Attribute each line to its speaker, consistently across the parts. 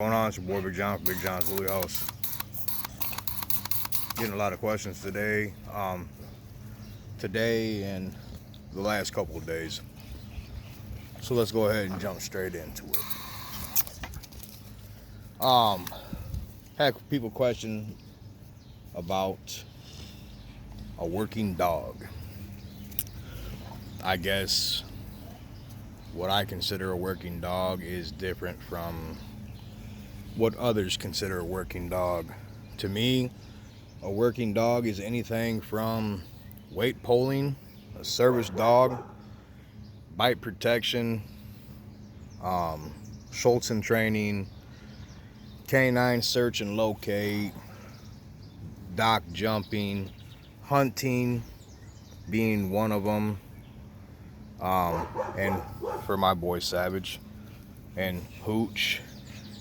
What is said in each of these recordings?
Speaker 1: Going on? It's your boy Big John from Big John's Bully House. Getting a lot of questions today. Today and the last couple of days. So let's go ahead and jump straight into it. Had people question about a working dog. I guess what I consider a working dog is different from what others consider a working dog. To me, a working dog is anything from weight pulling, a service dog, bite protection, Schultzen training, canine search and locate, dock jumping, hunting being one of them, and for my boy Savage, and Hooch,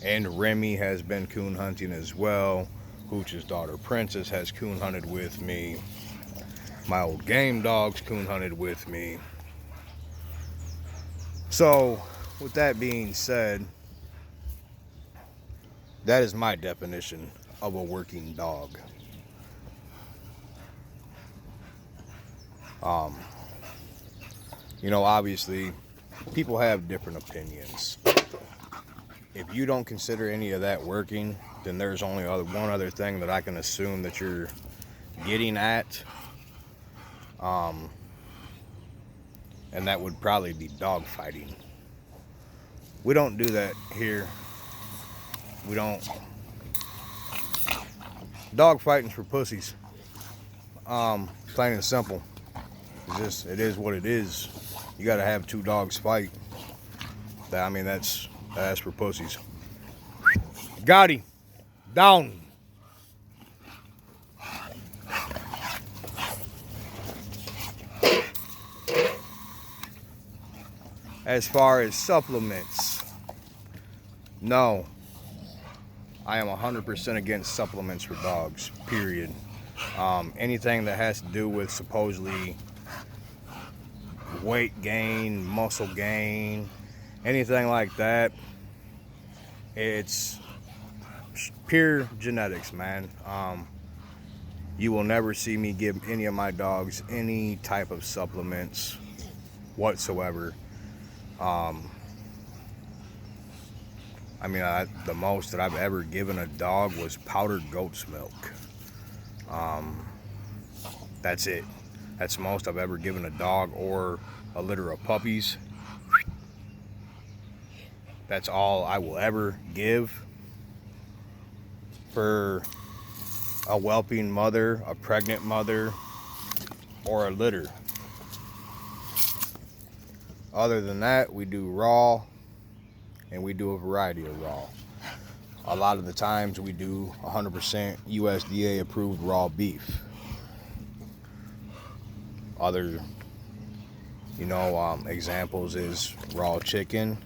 Speaker 1: and Remy has been coon hunting as well. Hooch's daughter Princess has coon hunted with me. My old game dogs coon hunted with me. So with that being said, that is my definition of a working dog. Obviously people have different opinions. If you don't consider any of that working, then there's only one other thing that I can assume that you're getting at. And that would probably be dog fighting. We don't do that here. We don't. Dog fighting's for pussies. Plain and simple. It is what it is. You gotta have two dogs fight. That's for pussies. Got him. Down. As far as supplements, no. I am 100% against supplements for dogs, period. Anything that has to do with supposedly weight gain, muscle gain, anything like that, it's pure genetics, man. You will never see me give any of my dogs any type of supplements whatsoever. The most that I've ever given a dog was powdered goat's milk. That's it. That's the most I've ever given a dog, or a litter of puppies. That's all I will ever give for a whelping mother, a pregnant mother, or a litter. Other than that, we do raw, and we do a variety of raw. A lot of the times we do 100% USDA approved raw beef. Other examples is raw chicken,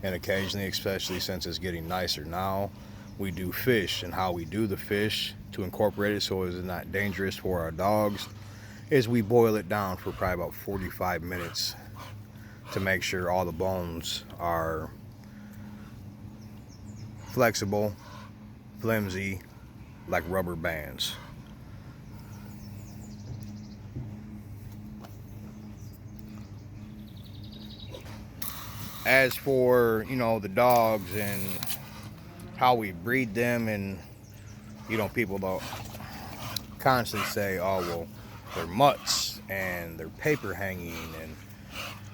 Speaker 1: and occasionally, especially since it's getting nicer now, we do fish. And how we do the fish to incorporate it so it's not dangerous for our dogs is we boil it down for probably about 45 minutes to make sure all the bones are flexible, flimsy, like rubber bands. As for, the dogs and how we breed them, and, people don't constantly say, oh, well, they're mutts and they're paper hanging. And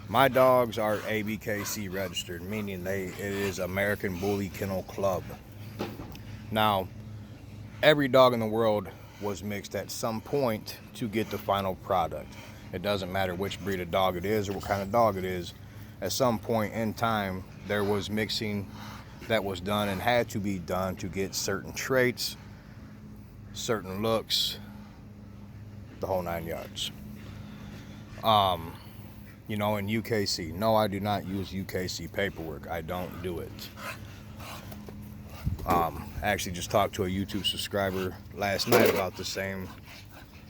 Speaker 1: my dogs are ABKC registered, meaning it is American Bully Kennel Club. Now, every dog in the world was mixed at some point to get the final product. It doesn't matter which breed of dog it is or what kind of dog it is. At some point in time, there was mixing that was done and had to be done to get certain traits, certain looks, the whole 9 yards. In UKC, no, I do not use UKC paperwork. I don't do it. I actually just talked to a YouTube subscriber last night about the same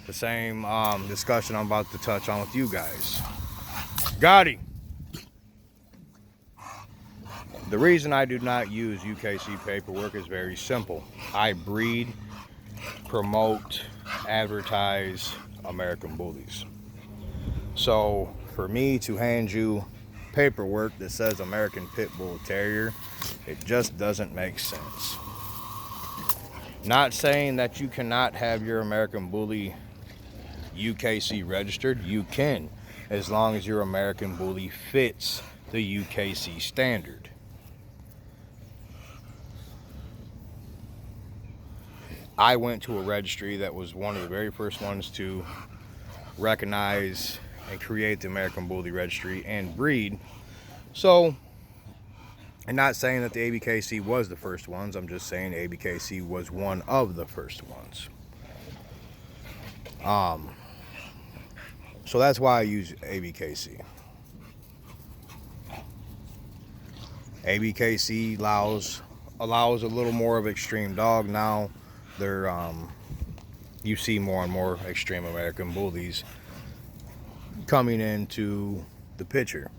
Speaker 1: discussion I'm about to touch on with you guys. Got him. The reason I do not use UKC paperwork is very simple. I breed, promote, advertise American Bullies. So for me to hand you paperwork that says American Pit Bull Terrier, it just doesn't make sense. Not saying that you cannot have your American Bully UKC registered. You can, as long as your American Bully fits the UKC standard. I went to a registry that was one of the very first ones to recognize and create the American Bully Registry and breed. So, I'm not saying that the ABKC was the first ones. I'm just saying ABKC was one of the first ones. So that's why I use ABKC. ABKC allows a little more of extreme dog now. They're you see more and more extreme American Bullies coming into the picture.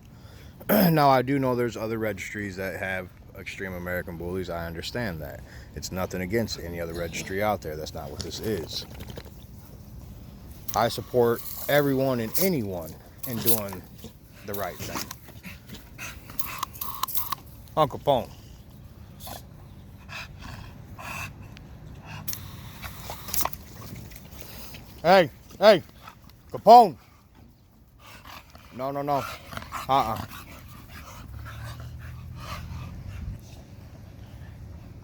Speaker 1: Now I do know there's other registries that have extreme American Bullies. I understand that. It's nothing against any other registry out there. That's not what this is. I support everyone and anyone in doing the right thing. Uncle Pone. Hey, Capone. No.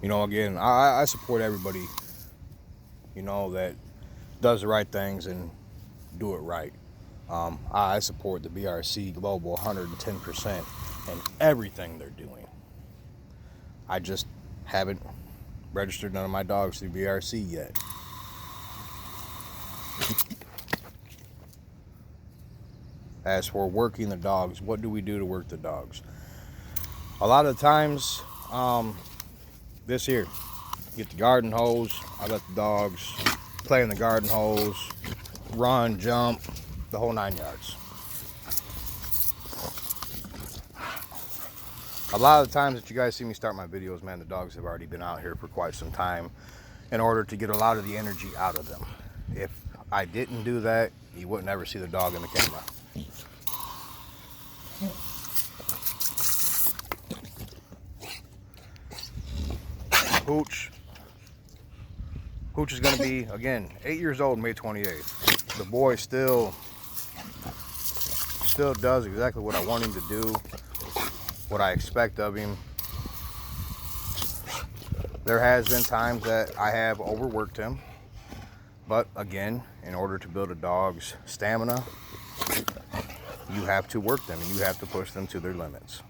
Speaker 1: You know, again, I support everybody, you know, that does the right things and do it right. I support the BRC Global 110% in everything they're doing. I just haven't registered none of my dogs through BRC yet. As for working the dogs, what do we do to work the dogs? A lot of times, this here, get the garden hose. I let the dogs play in the garden hose, run, jump, the whole 9 yards. A lot of the times that you guys see me start my videos, man, the dogs have already been out here for quite some time in order to get a lot of the energy out of them. If I didn't do that, you wouldn't ever see the dog in the camera. Hooch is going to be, again, 8 years old May 28th. The boy still does exactly what I want him to do, what I expect of him. There has been times that I have overworked him, but again, in order to build a dog's stamina, you have to work them and you have to push them to their limits.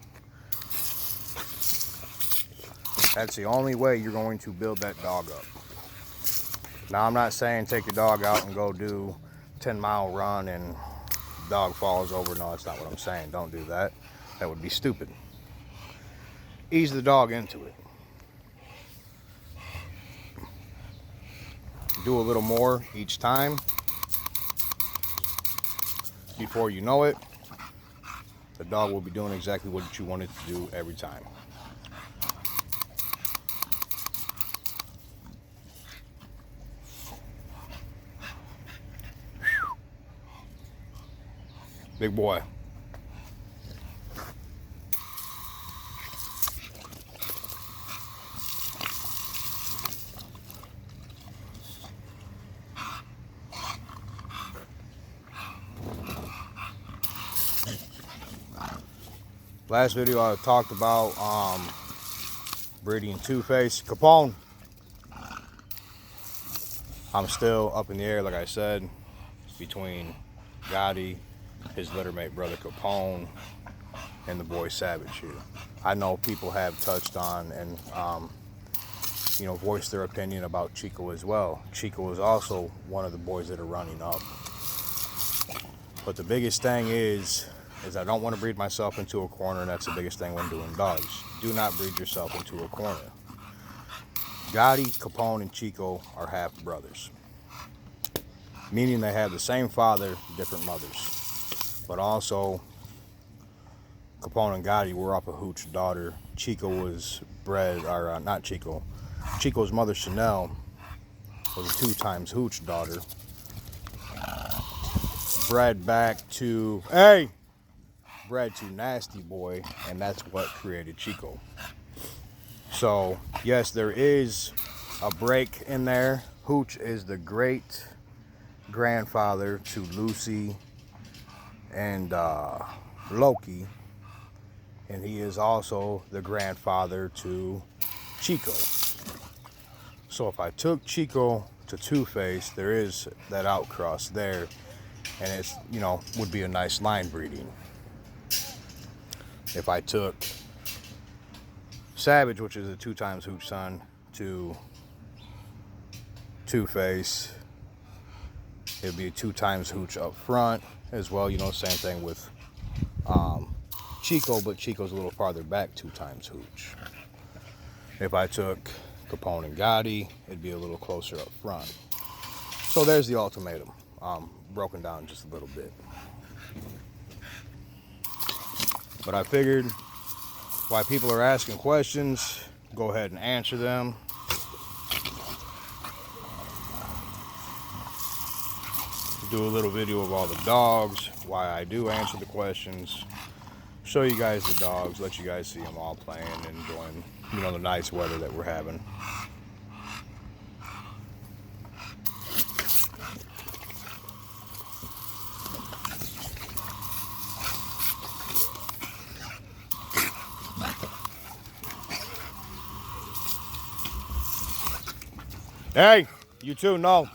Speaker 1: That's the only way you're going to build that dog up. Now, I'm not saying take your dog out and go do a 10-mile run and the dog falls over. No, that's not what I'm saying. Don't do that. That would be stupid. Ease the dog into it. Do a little more each time. Before you know it, the dog will be doing exactly what you want it to do every time. Big boy. Last video I talked about breeding two-face. Capone. I'm still up in the air, like I said, between Gotti, his littermate brother Capone, and the boy Savage here. I know people have touched on and you know, voiced their opinion about Chico as well. Chico is also one of the boys that are running up. But the biggest thing is I don't want to breed myself into a corner, and that's the biggest thing when doing dogs. Do not breed yourself into a corner. Gotti, Capone, and Chico are half brothers, meaning they have the same father, different mothers. But also, Capone and Gotti were off a hooch daughter. Chico was bred, or not Chico. Chico's mother, Chanel, was a 2 times hooch daughter. Bred to Nasty Boy, and that's what created Chico. So, yes, there is a break in there. Hooch is the great grandfather to Lucy and Loki, and he is also the grandfather to Chico. So if I took Chico to Two-Face, there is that outcross there, and it's, you know, would be a nice line breeding. If I took Savage, which is a 2 times hooch son, to Two-Face, it'd be a 2 times hooch up front as well. You know, same thing with Chico, but Chico's a little farther back, 2 times hooch. If I took Capone and Gotti, it'd be a little closer up front. So there's the ultimatum, broken down just a little bit. But I figured, while people are asking questions, go ahead and answer them. Do a little video of all the dogs, why I do answer the questions, show you guys the dogs, let you guys see them all playing and enjoying, you know, the nice weather that we're having. Hey, you too, no.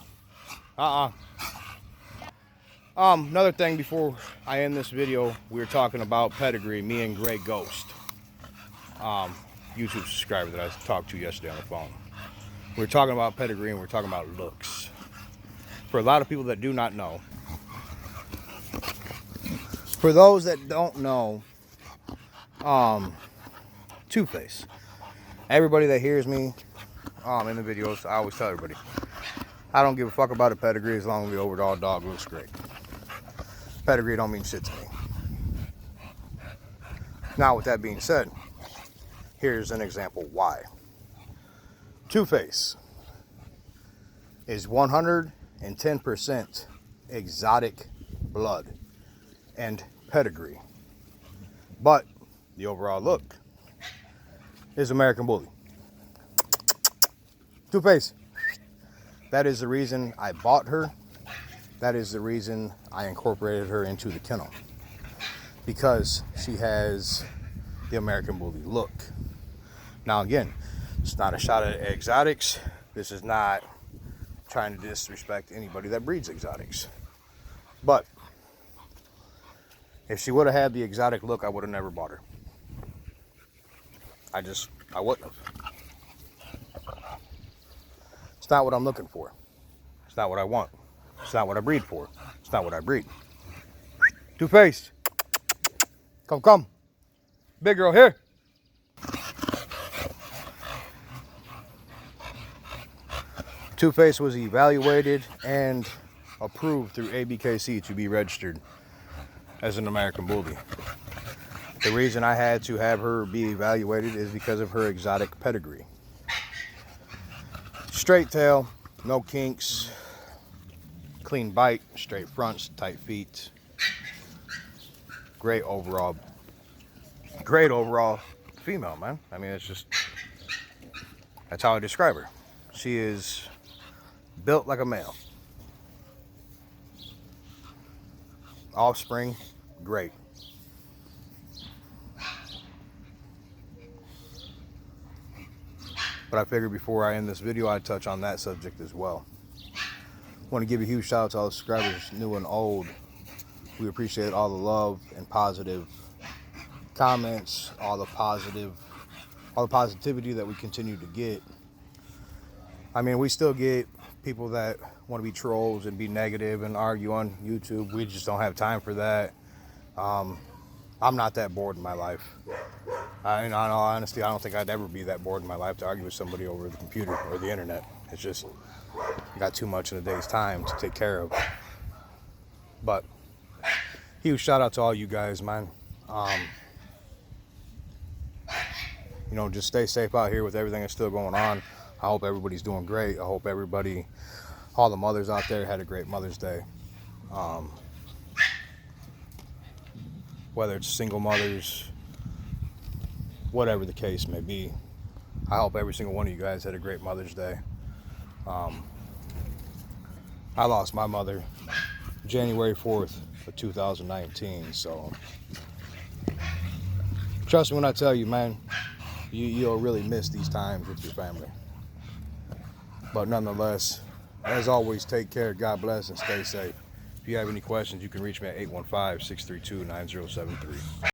Speaker 1: Another thing before I end this video, we were talking about pedigree, me and Gray Ghost, YouTube subscriber that I talked to yesterday on the phone. We were talking about pedigree and we were talking about looks. For a lot of people that do not know, for those that don't know, Two-Face, everybody that hears me in the videos, I always tell everybody, I don't give a fuck about a pedigree as long as the overall dog looks great. Pedigree don't mean shit to me. Now, with that being said, here's an example why. Two-Face is 110% exotic blood and pedigree, but the overall look is American Bully. Two-Face. That is the reason I bought her. That is the reason I incorporated her into the kennel, because she has the American Bully look. Now again, it's not a shot at exotics. This is not trying to disrespect anybody that breeds exotics. But if she would have had the exotic look, I would have never bought her. I wouldn't have. It's not what I'm looking for. It's not what I want. It's not what I breed for. It's not what I breed. Two-Face. Come. Big girl, here. Two-Face was evaluated and approved through ABKC to be registered as an American Bully. The reason I had to have her be evaluated is because of her exotic pedigree. Straight tail, no kinks, clean bite, straight fronts, tight feet. Great overall female, man. I mean, it's just, that's how I describe her. She is built like a male. Offspring, great. But I figured before I end this video, I'd touch on that subject as well. I want to give a huge shout out to all the subscribers, new and old. We appreciate all the love and positive comments, all the positivity that we continue to get. I mean, we still get people that want to be trolls and be negative and argue on YouTube. We just don't have time for that. I'm not that bored in my life. In all honesty, I don't think I'd ever be that bored in my life to argue with somebody over the computer or the internet. It's just, I got too much in a day's time to take care of. But huge shout out to all you guys, man. you know, just stay safe out here with everything that's still going on. I hope everybody's doing great. I hope everybody, all the mothers out there, had a great Mother's Day. Whether it's single mothers, whatever the case may be, I hope every single one of you guys had a great Mother's Day. I lost my mother January 4th of 2019, so trust me when I tell you, man, you'll really miss these times with your family. But nonetheless, as always, take care, God bless, and stay safe. If you have any questions, you can reach me at 815-632-9073.